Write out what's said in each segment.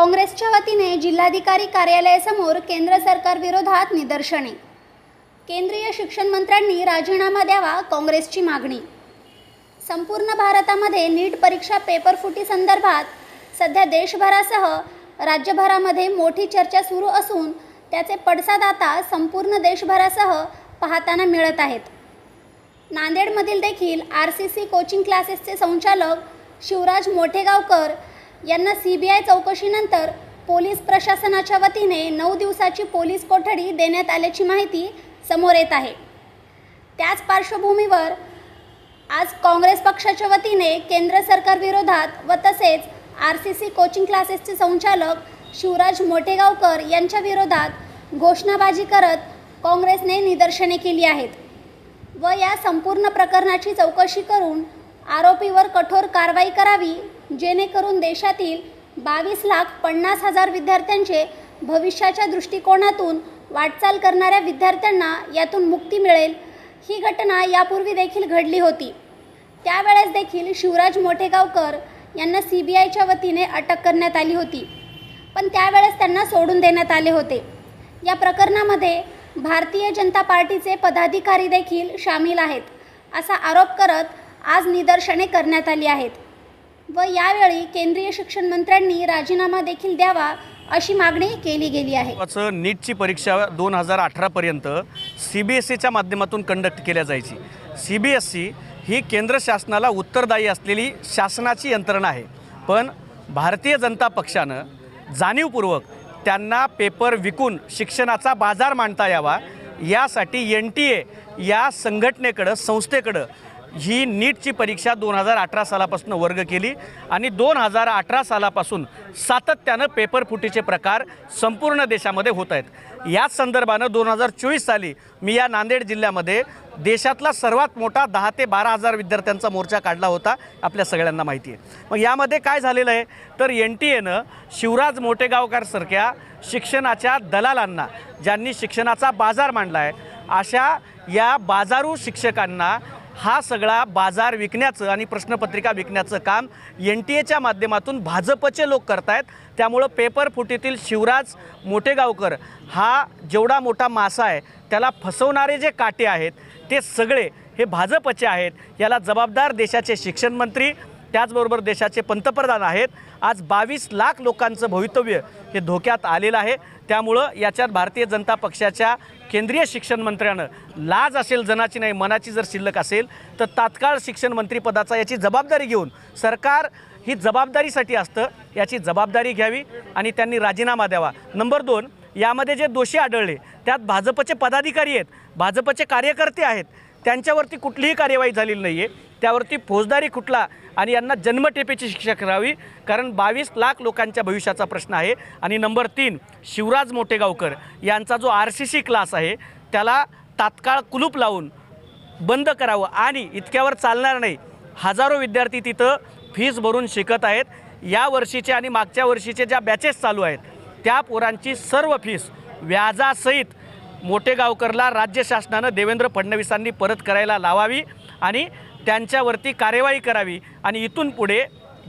काँग्रेसच्या वतीने जिल्हाधिकारी कार्यालयासमोर केंद्र सरकार विरोधात निदर्शने। केंद्रीय शिक्षण मंत्र्यांनी राजीनामा द्यावा, काँग्रेसची मागणी। संपूर्ण भारतामध्ये नीट परीक्षा पेपरफुटी संदर्भात सध्या देशभरासह राज्यभरामध्ये मोठी चर्चा सुरू असून त्याचे पडसाद आता संपूर्ण देशभरासह पाहताना मिळत आहेत। नांदेडमधील देखील RCC कोचिंग क्लासेसचे संचालक शिवराज मोठेगावकर यांना CBI चौकशीनंतर पोलीस प्रशासनाच्या वतीने 9 दिवसाची पोलीस कोठडी देण्यात आल्याची माहिती समोर येत आहे। त्याच पार्श्वभूमीवर आज काँग्रेस पक्षाच्या वतीने केंद्र सरकार विरोधात व तसेच RCC कोचिंग क्लासेसचे संचालक शिवराज मोठेगावकर यांच्या विरोधात घोषणाबाजी करत काँग्रेसने निदर्शने केली आहेत व या संपूर्ण प्रकरणाची चौकशी करून आरोपीवर कठोर कारवाई करावी, जेणेकरून देशातील 22,50,000 विद्यार्थ्यांचे भविष्याच्या दृष्टिकोनातून वाटचाल करणाऱ्या विद्यार्थ्यांना यातून मुक्ती मिळेल। ही घटना यापूर्वी देखील घडली होती। त्यावेळेस देखील शिवराज मोठेगावकर यांना CBIच्या वतीने अटक करण्यात आली होती, पण त्यावेळेस त्यांना सोडून देण्यात आले होते। या प्रकरणामध्ये भारतीय जनता पार्टीचे पदाधिकारी देखील सामील आहेत असा आरोप करत आज निदर्शने करण्यात आली आहेत व यावेळी केंद्रीय शिक्षण मंत्र्यांनी राजीनामा देखील द्यावा अशी मागणी केली गेली आहे। नीटची परीक्षा 2018 पर्यंत CBSEच्या माध्यमातून कंडक्ट केल्या जायची। CBSE ही केंद्र शासनाला उत्तरदायी असलेली शासनाची यंत्रणा आहे, पण भारतीय जनता पक्षानं जाणीवपूर्वक त्यांना पेपर विकून शिक्षणाचा बाजार मांडता यावा यासाठी NTA या संघटनेकडं संस्थेकडं ही नीटची परीक्षा 2018 सालापासून वर्ग केली आणि 2018 सालापासून सातत्यानं पेपर फुटीचे प्रकार संपूर्ण देशामध्ये होत आहेत। याच संदर्भानं 2024 साली मी या नांदेड जिल्ह्यामध्ये देशातला सर्वात मोठा 10 ते 12,000 विद्यार्थ्यांचा मोर्चा काढला होता, आपल्या सगळ्यांना माहिती आहे। मग यामध्ये काय झालेलं आहे तर NTAनं शिवराज मोठेगावकरसारख्या शिक्षणाच्या दलालांना, ज्यांनी शिक्षणाचा बाजार मांडला आहे, अशा या बाजारू शिक्षकांना हा सगळा बाजार विकण्याचं आणि प्रश्नपत्रिका विकण्याचं काम NTAच्या माध्यमातून भाजपचे लोक करतायत। त्यामुळं पेपर फुटीतील शिवराज मोठेगावकर हा जेवढा मोठा मासा आहे, त्याला फसवणारे जे काटे आहेत ते सगळे हे भाजपचे आहेत। याला जबाबदार देशाचे शिक्षण मंत्री, त्याचबरोबर देशाचे पंतप्रधान आहेत। आज 22 लाख लोकांचं भवितव्य हे धोक्यात आलेलं आहे। त्यामुळं याच्यात भारतीय जनता पक्षाच्या केंद्रीय शिक्षण मंत्र्यानं लाज असेल जनाची नाही मनाची जर शिल्लक असेल तर तात्काळ शिक्षण मंत्रीपदाचा याची जबाबदारी घेऊन, सरकार ही जबाबदारीसाठी असतं, याची जबाबदारी घ्यावी आणि त्यांनी राजीनामा द्यावा। नंबर 2, यामध्ये जे दोषी आढळले त्यात भाजपचे पदाधिकारी आहेत, भाजपचे कार्यकर्ते आहेत, त्यांच्यावरती कुठलीही कार्यवाही झालेली नाही आहे। त्यावरती फौजदारी कुठला आणि यांना जन्मठेपेची शिक्षा करावी, कारण 22 लाख लोकांच्या भविष्याचा प्रश्न आहे। आणि नंबर 3, शिवराज मोठेगावकर यांचा जो RCC क्लास आहे त्याला तात्काळ कुलूप लावून बंद करावं आणि इतक्यावर चालणार नाही। हजारो विद्यार्थी तिथं फीस भरून शिकत आहेत। या वर्षीचे आणि मागच्या वर्षीचे ज्या बॅचेस चालू आहेत त्या पोरांची सर्व फीस व्याजासहित मोठेगावकरला राज्य शासनानं देवेंद्र फडणवीसांनी परत करायला लावावी आणि त्यांच्यावरती कार्यवाही करावी आणि इथून पुढे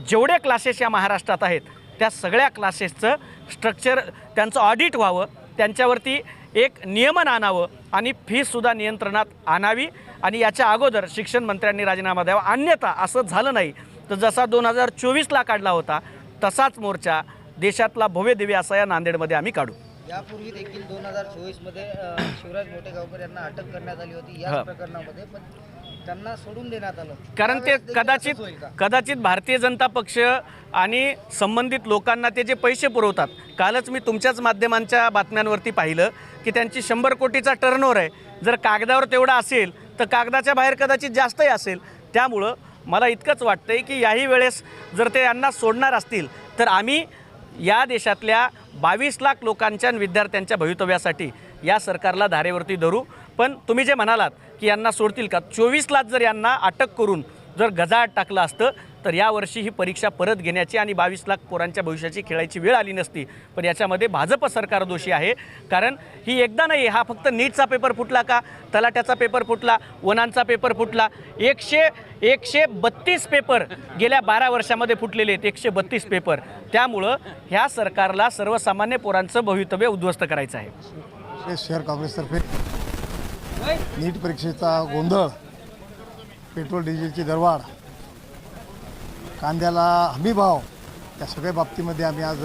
जेवढे क्लासेस या महाराष्ट्रात आहेत त्या सगळ्या क्लासेसचं स्ट्रक्चर त्यांचं ऑडिट व्हावं, त्यांच्यावरती एक नियमन आणावं आणि फीससुद्धा नियंत्रणात आणावी आणि याच्या अगोदर शिक्षण मंत्र्यांनी राजीनामा द्यावा। अन्यथा असं झालं नाही तर जसा 2024ला काढला होता तसाच मोर्चा देशातला भव्य दिव्य असा या नांदेडमध्ये आम्ही काढू। यापूर्वी देखील 2024 मध्ये शिवराज मोठेगावकर यांना अटक करण्यात आली होती या प्रकरणामध्ये, पण त्यांना सोडून देण्यात आलं, कारण ते कदाचित भारतीय जनता पक्ष आणि संबंधित लोकांना ते जे पैसे पुरवतात, कालच मी तुमच्याच माध्यमांच्या बातम्यांवरती पाहिलं की त्यांची 100 कोटीचा टर्नओव्हर आहे। जर कागदावर तेवढा असेल तर कागदाच्या बाहेर कदाचित जास्तही असेल। त्यामुळं मला इतकंच वाटतंय की याही वेळेस जर ते यांना सोडणार असतील तर आम्ही या देशातल्या 22 लाख लोकांच्या विद्यार्थ्यांच्या भवितव्यासाठी या सरकारला धारेवरती धरू। पण तुम्ही जे म्हणालात की यांना सोडतील का, 24 लाख जर यांना अटक करून जर गजाआड टाकलं असतं तर यावर्षी ही परीक्षा परत घेण्याची आणि 22 लाख पोरांच्या भविष्याची खेळायची वेळ आली नसती. पण याच्यामध्ये भाजप सरकार दोषी आहे, कारण ही एकदा नाही, हा फक्त नीटचा पेपर फुटला का, तलाट्याचा पेपर फुटला, वनांचा पेपर फुटला, 132 पेपर गेल्या 12 वर्षामध्ये फुटलेले आहेत, 132 पेपर. त्यामुळं ह्या सरकारला सर्वसामान्य पोरांचं भवितव्य उद्ध्वस्त करायचं आहे. शहर काँग्रेसतर्फे नीट परीक्षेचा गोंधळ, पेट्रोल डिझेलची दरवाढ, कांद्याला हमीभाव, या सगळ्या बाबतीमध्ये आम्ही आज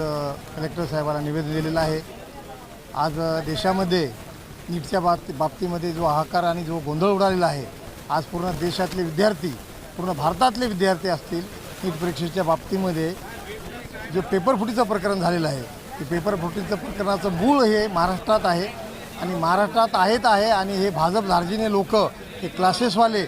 कलेक्टर साहेबांना निवेदन दिलेलं आहे. आज देशामध्ये नीटच्या बाबतीमध्ये जो हाहाकार आणि जो गोंधळ उडालेला आहे, आज पूर्ण देशातले विद्यार्थी, पूर्ण भारतातले विद्यार्थी असतील, नीट परीक्षेच्या बाबतीमध्ये जे पेपरफुटीचं प्रकरण झालेलं आहे, ते पेपरफुटीचं प्रकरणाचं मूळ हे महाराष्ट्रात आहे आणि महाराष्ट्रात आहे आणि हे भाजप धार्जिणे लोक, हे क्लासेसवाले,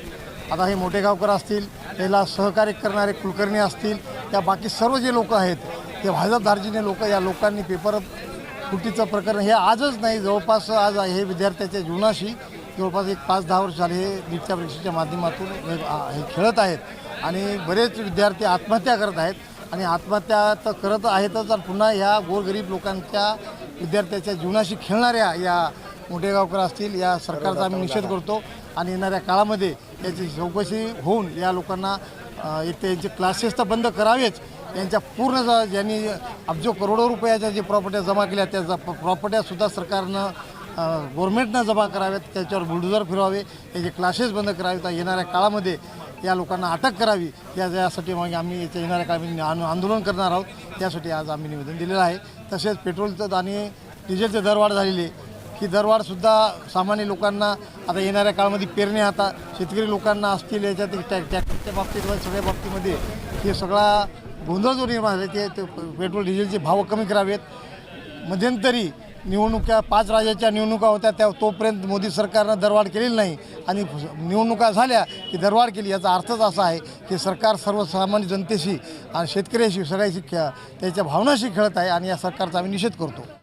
आता हे मोठेगावकर असतील, त्याला सहकार्य करणारे कुलकर्णी असतील, त्या बाकी सर्व जे लोक आहेत ते भाजप धार्जिणे लोक, या लोकांनी पेपर फुटीचं प्रकरण हे आजच नाही, जवळपास आज हे विद्यार्थ्याच्या जीवनाशी जवळपास एक 5-10 वर्ष झाले हे नीटच्या परीक्षेच्या माध्यमातून हे खेळत आहेत आणि बरेच विद्यार्थी आत्महत्या करत आहेत आणि आत्महत्या तर करत आहेतच, आणि पुन्हा ह्या गोरगरीब लोकांच्या विद्यार्थ्याच्या जीवनाशी खेळणाऱ्या या मोठेगावकर असतील, या सरकारचा आम्ही निषेध करतो आणि येणाऱ्या काळामध्ये याची चौकशी होऊन या लोकांना एक त्यांचे क्लासेस तर बंद करावेच, यांच्या पूर्ण ज्यांनी अब्जो करोडो रुपयाच्या जे प्रॉपर्ट्या जमा केल्या त्या प्रॉपर्ट्यासुद्धा सरकारनं गव्हर्नमेंटनं जमा कराव्यात, त्याच्यावर बुलडोझर फिरवावे, त्याचे क्लासेस बंद करावेत, येणाऱ्या काळामध्ये या लोकांना अटक करावी, यासाठी मग आम्ही याच्या येणाऱ्या काळामध्ये आंदोलन करणार आहोत. त्यासाठी आज आम्ही निवेदन दिलेलं आहे. तसेच पेट्रोलचं आणि डिझेलचे दरवाढ झालेली आहे, ही दरवाढसुद्धा सामान्य लोकांना आता येणाऱ्या काळामध्ये पेरणे, आता शेतकरी लोकांना असतील, याच्यात ट्रॅक्टरच्या बाबतीत सगळ्या बाबतीमध्ये हे सगळा गोंधळ जो निर्माण झाला ते पेट्रोल डिझेलचे भाव कमी करावेत. मध्यंतरी निवडणुका 5 राज्याच्या निवडणुका होत्या, तोपर्यंत मोदी सरकारनं दरवाढ केलेली नाही आणि निवडणुका झाल्या की दरवाढ केली. याचा अर्थच असा आहे की सरकार सर्वसामान्य जनतेशी आणि शेतकऱ्याशी सगळ्याशी त्याच्या भावनाशी खेळत आहे आणि या सरकारचा आम्ही निषेध करतो.